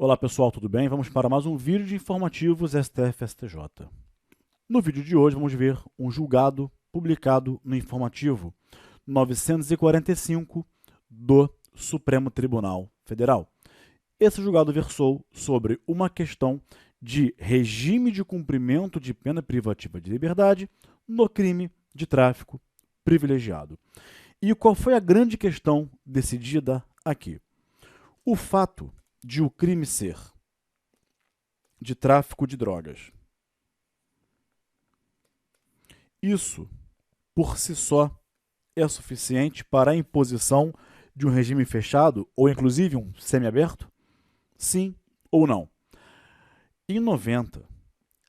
Olá pessoal, tudo bem? Vamos para mais um vídeo de informativos STF-STJ. No vídeo de hoje vamos ver um julgado publicado no informativo 945 do Supremo Tribunal Federal. Esse julgado versou sobre uma questão de regime de cumprimento de pena privativa de liberdade no crime de tráfico privilegiado. E qual foi a grande questão decidida aqui? O fato de o crime ser de tráfico de drogas. Isso, por si só, é suficiente para a imposição de um regime fechado, ou inclusive um semiaberto? Sim ou não? Em 90,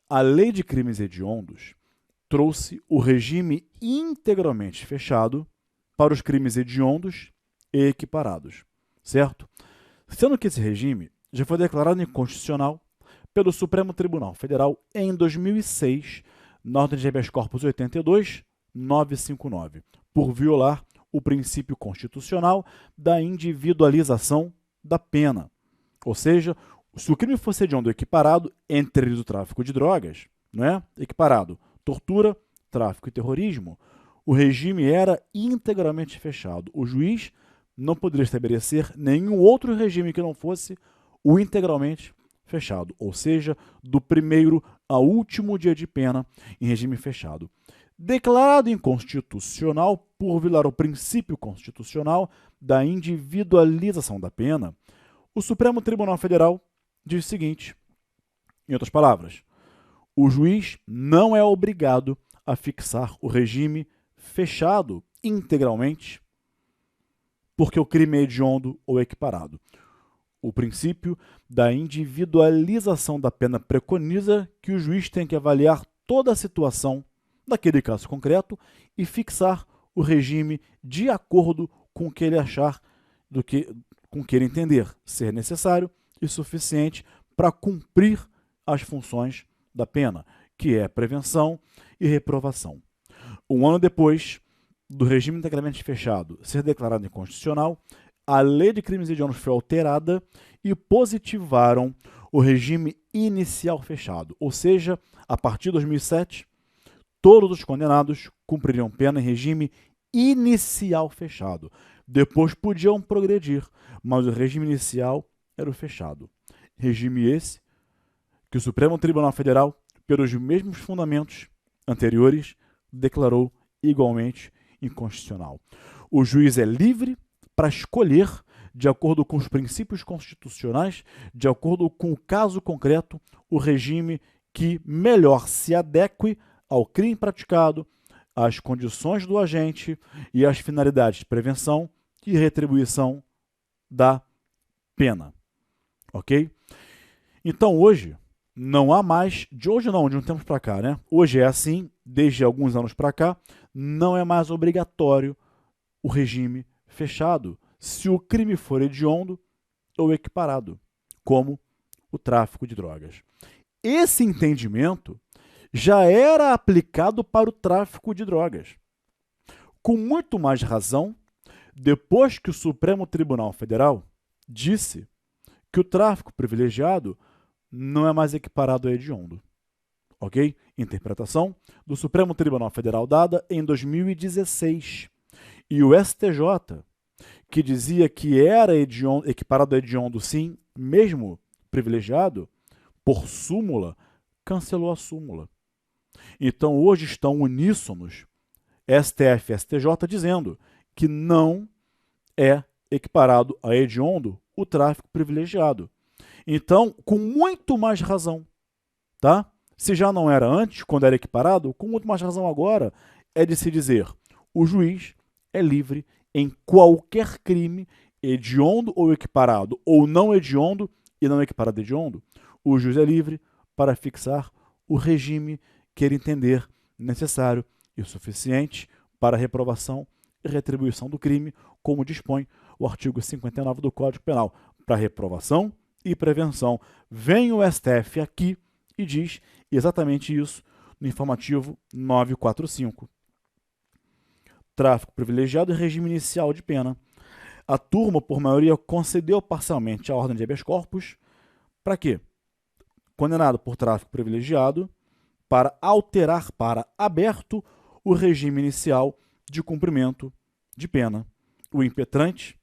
a Lei de Crimes Hediondos trouxe o regime integralmente fechado para os crimes hediondos e equiparados, certo? Sendo que esse regime já foi declarado inconstitucional pelo Supremo Tribunal Federal em 2006, na ordem de habeas corpus 82.959, por violar o princípio constitucional da individualização da pena. Ou seja, se o crime fosse hediondo equiparado entre eles o tráfico de drogas, não é? Equiparado tortura, tráfico e terrorismo, o regime era integralmente fechado. O juiz não poderia estabelecer nenhum outro regime que não fosse o integralmente fechado, ou seja, do primeiro ao último dia de pena em regime fechado. Declarado inconstitucional por violar o princípio constitucional da individualização da pena, o Supremo Tribunal Federal diz o seguinte, em outras palavras, o juiz não é obrigado a fixar o regime fechado integralmente porque o crime é hediondo ou equiparado. O princípio da individualização da pena preconiza que o juiz tem que avaliar toda a situação daquele caso concreto e fixar o regime de acordo com o que ele achar, com o que ele entender ser necessário e suficiente para cumprir as funções da pena, que é prevenção e reprovação. Um ano depois do regime integralmente fechado ser declarado inconstitucional, a Lei de Crimes Hediondos foi alterada e positivaram o regime inicial fechado, ou seja, a partir de 2007, todos os condenados cumpririam pena em regime inicial fechado. Depois podiam progredir, mas o regime inicial era o fechado. Regime esse que o Supremo Tribunal Federal, pelos mesmos fundamentos anteriores, declarou igualmente inconstitucional. O juiz é livre para escolher, de acordo com os princípios constitucionais, de acordo com o caso concreto, o regime que melhor se adeque ao crime praticado, às condições do agente e às finalidades de prevenção e retribuição da pena. Ok? Então hoje, não há mais, de hoje não, de um tempo para cá, né? Hoje é assim, desde alguns anos para cá, não é mais obrigatório o regime fechado se o crime for hediondo ou equiparado, como o tráfico de drogas. Esse entendimento já era aplicado para o tráfico de drogas. Com muito mais razão, depois que o Supremo Tribunal Federal disse que o tráfico privilegiado não é mais equiparado a hediondo. Ok? Interpretação do Supremo Tribunal Federal dada em 2016. E o STJ, que dizia que era hediondo, equiparado a hediondo sim, mesmo privilegiado, por súmula, cancelou a súmula. Então hoje estão uníssonos STF e STJ dizendo que não é equiparado a hediondo o tráfico privilegiado. Então, com muito mais razão, tá? Se já não era antes, quando era equiparado, com muito mais razão agora é de se dizer: o juiz é livre em qualquer crime, hediondo ou equiparado, ou não hediondo e não equiparado a hediondo, o juiz é livre para fixar o regime que ele entender necessário e suficiente para a reprovação e retribuição do crime, como dispõe o artigo 59 do Código Penal, para reprovação e prevenção. Vem o STF aqui e diz exatamente isso no informativo 945. Tráfico privilegiado e regime inicial de pena. A turma, por maioria, concedeu parcialmente a ordem de habeas corpus, Para quê? Condenado por tráfico privilegiado para alterar para aberto o regime inicial de cumprimento de pena. O impetrante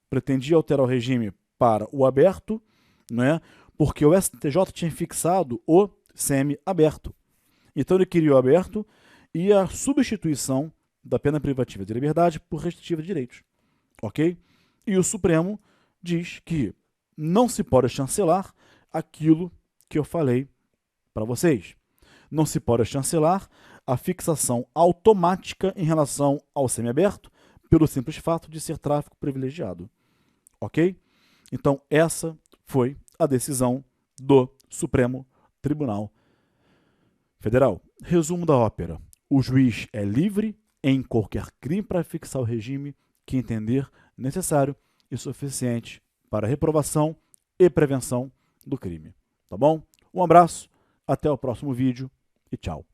pretendia alterar o regime para o aberto, né, porque o STJ tinha fixado o semi-aberto. Então ele queria o aberto e a substituição da pena privativa de liberdade por restritiva de direitos. Ok? E o Supremo diz que não se pode chancelar aquilo que eu falei para vocês. Não se pode chancelar a fixação automática em relação ao semiaberto pelo simples fato de ser tráfico privilegiado. Ok? Então, essa foi a decisão do Supremo Tribunal Federal. Resumo da ópera. O juiz é livre em qualquer crime para fixar o regime que entender necessário e suficiente para reprovação e prevenção do crime. Tá bom? Um abraço, até o próximo vídeo e tchau.